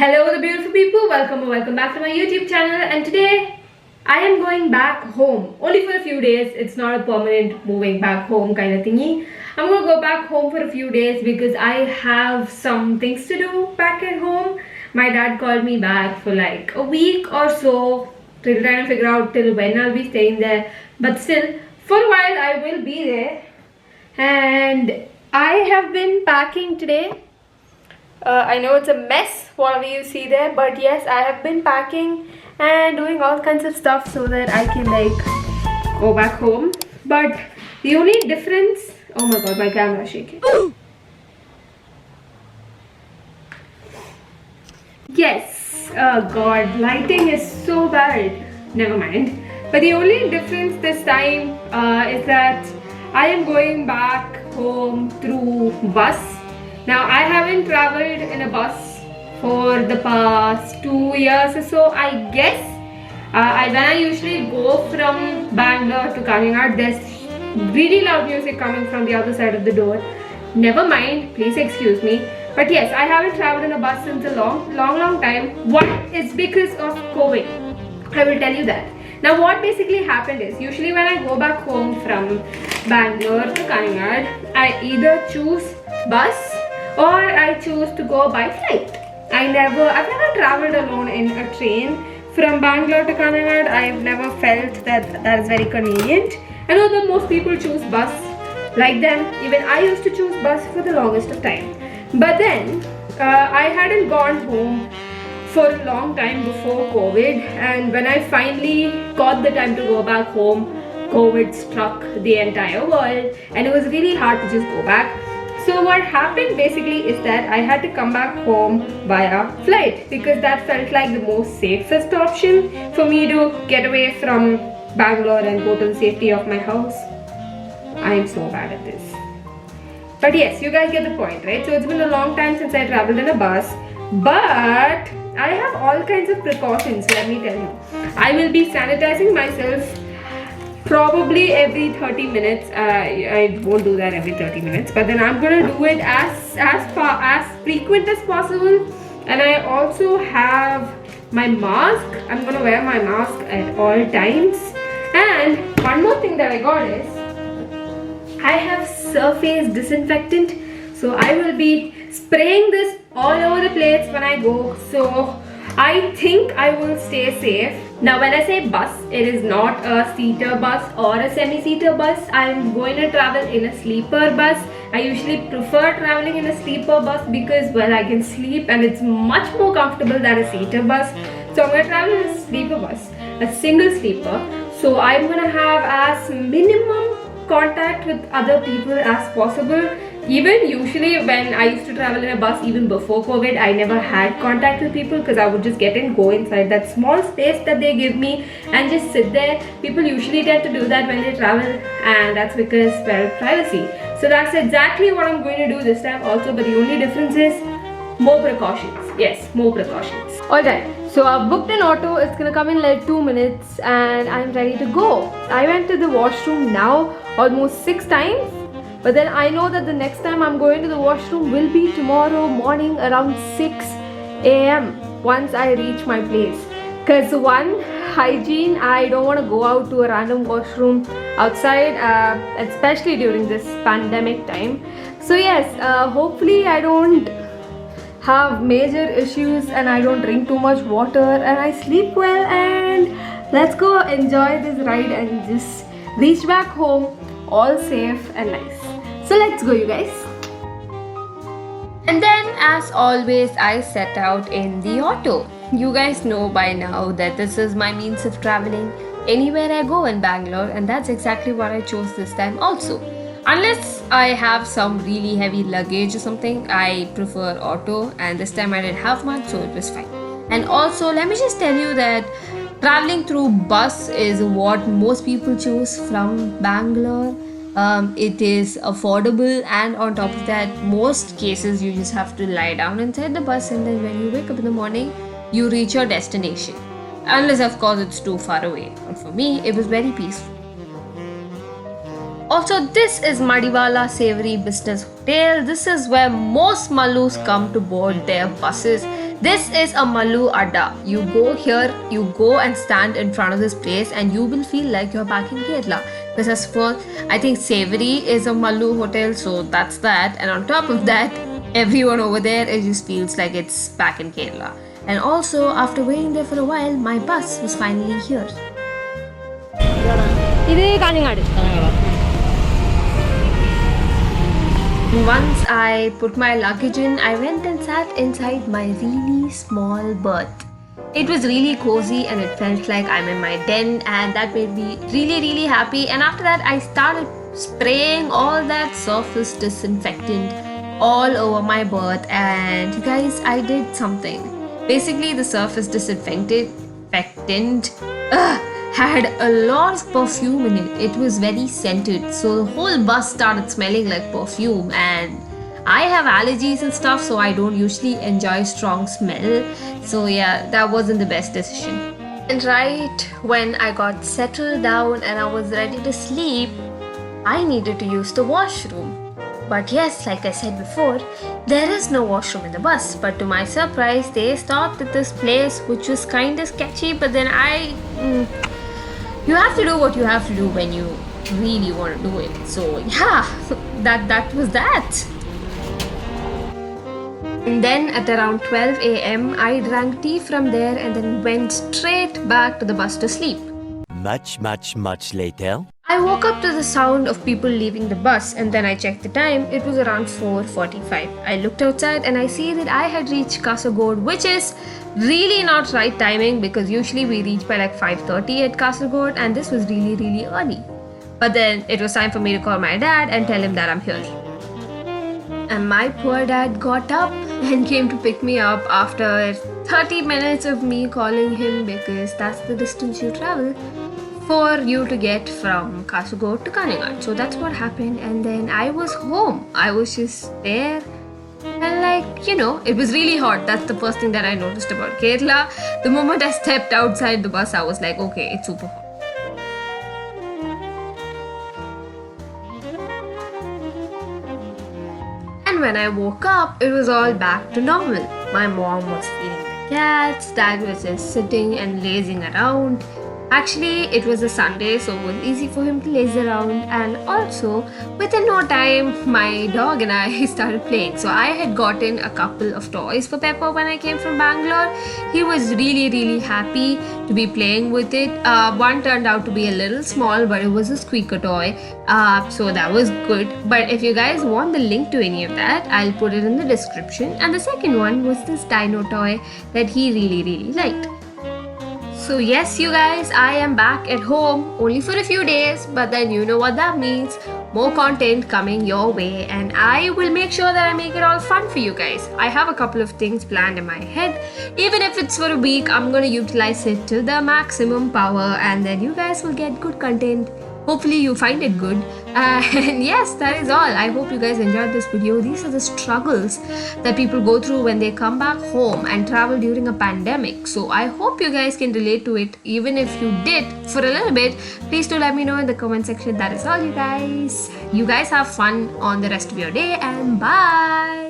Hello, the beautiful people. Welcome back to my YouTube channel. And today I am going back home only for a few days. It's not a permanent moving back home kind of thingy. I'm gonna go back home for a few days because I have some things to do back at home. My dad called me back for like a week or so, till trying to figure out till when I'll be staying there. But still, for a while I will be there. And I have been packing today. I know it's a mess, whatever you see there, but yes, I have been packing and doing all kinds of stuff so that I can like go back home. But the only difference, oh my god, my camera is shaking. Yes, oh god, lighting is so bad. Never mind. But the only difference this time is that I am going back home through bus. Now I haven't traveled in a bus for the past 2 years or so, I guess. When I usually go from Bangalore to Karthika, there's really loud music coming from the other side of the door. Never mind, please excuse me. But yes, I haven't traveled in a bus since a long time. One is because of COVID. I will tell you that. Now what basically happened is, usually when I go back home from Bangalore to Karthika, I either choose bus or I choose to go by flight. I've never traveled alone in a train from Bangalore to Karthika. I've never felt that is very convenient. I know that most people choose bus like them. Even I used to choose bus for the longest of time. But then I hadn't gone home for a long time before COVID, and when I finally got the time to go back home, COVID struck the entire world and it was really hard to just go back. So what happened basically is that I had to come back home via flight because that felt like the most safest option for me to get away from Bangalore and go to the safety of my house. I am so bad at this. But yes, you guys get the point, right? So it's been a long time since I traveled in a bus, but I have all kinds of precautions, let me tell you. I will be sanitizing myself probably every 30 minutes. I won't do that every 30 minutes, but then I'm gonna do it as frequent as possible. And I also have my mask. I'm gonna wear my mask at all times. And one more thing that I got is I have surface disinfectant, so I will be spraying this all over the place when I go. So I think I will stay safe. Now when I say bus, it is not a seater bus or a semi-seater bus. I'm going to travel in a sleeper bus. I usually prefer traveling in a sleeper bus because, well, I can sleep and it's much more comfortable than a seater bus. So I'm going to travel in a sleeper bus, a single sleeper. So I'm going to have as minimum contact with other people as possible. Even usually when I used to travel in a bus, even before COVID, I never had contact with people because I would just get and go inside that small space that they give me and just sit there. People usually tend to do that when they travel, and that's because, well, privacy. So that's exactly what I'm going to do this time also, but the only difference is more precautions. Yes, more precautions. Alright, so I've booked an auto. It's gonna come in like 2 minutes and I'm ready to go. I went to the washroom now almost 6 times. But then I know that the next time I'm going to the washroom will be tomorrow morning around 6 a.m. once I reach my place. Because one, hygiene, I don't want to go out to a random washroom outside, especially during this pandemic time. So yes, hopefully I don't have major issues and I don't drink too much water and I sleep well, and let's go enjoy this ride and just reach back home all safe and nice. So let's go, you guys. And then as always, I set out in the auto. You guys know by now that this is my means of traveling anywhere I go in Bangalore, and that's exactly what I chose this time also. Unless I have some really heavy luggage or something, I prefer auto, and this time I didn't have much, so it was fine. And also, let me just tell you that traveling through bus is what most people choose from Bangalore. It is affordable, and on top of that, most cases you just have to lie down inside the bus, and then when you wake up in the morning, you reach your destination. Unless of course it's too far away. But for me, it was very peaceful. Also, this is Madiwala Savory Business Hotel. This is where most Mallus come to board their buses. This is a Mallu Adda. You go here, you go and stand in front of this place, and you will feel like you're back in Kerala. Because as for, I think Savory is a Mallu hotel, so that's that. And on top of that, everyone over there, it just feels like it's back in Kerala. And also, after waiting there for a while, my bus was finally here. Once I put my luggage in, I went and sat inside my really small berth. It was really cozy and it felt like I'm in my den, and that made me really happy. And after that, I started spraying all that surface disinfectant all over my berth. And you guys, I did something. Basically, the surface disinfectant had a lot of perfume in it. It was very scented, so the whole bus started smelling like perfume. And I have allergies and stuff, so I don't usually enjoy strong smell. So yeah, that wasn't the best decision. And right when I got settled down and I was ready to sleep, I needed to use the washroom. But yes, like I said before, there is no washroom in the bus. But to my surprise, they stopped at this place, which was kind of sketchy. But then you have to do what you have to do when you really want to do it. So yeah, that was that. And then at around 12 a.m., I drank tea from there and then went straight back to the bus to sleep. Much later. I woke up to the sound of people leaving the bus, and then I checked the time. It was around 4:45. I looked outside and I see that I had reached Kasaragod, which is really not right timing because usually we reach by like 5:30 at Kasaragod, and this was really early. But then it was time for me to call my dad and tell him that I'm here. And my poor dad got up and came to pick me up after 30 minutes of me calling him, because that's the distance you travel for you to get from Kasaragod to Kaningad. So that's what happened, and then I was home. I was just there, and it was really hot. That's the first thing that I noticed about Kerala. The moment I stepped outside the bus, I was like, okay, it's super hot. And when I woke up, it was all back to normal. My mom was feeding the cats, dad was just sitting and lazing around. Actually, it was a Sunday, so it was easy for him to laze around. And also, within no time, my dog and I started playing. So I had gotten a couple of toys for Pepper when I came from Bangalore. He was really happy to be playing with it. One turned out to be a little small, but it was a squeaker toy. So that was good. But if you guys want the link to any of that, I'll put it in the description. And the second one was this dino toy that he really liked. So yes, you guys, I am back at home only for a few days, but then you know what that means. More content coming your way, and I will make sure that I make it all fun for you guys. I have a couple of things planned in my head. Even if it's for a week, I'm going to utilize it to the maximum power, and then you guys will get good content. Hopefully you find it good. And yes, that is all. I hope you guys enjoyed this video. These are the struggles that people go through when they come back home and travel during a pandemic. So I hope you guys can relate to it. Even if you did for a little bit, please do let me know in the comment section. That is all, you guys. You guys have fun on the rest of your day, and bye.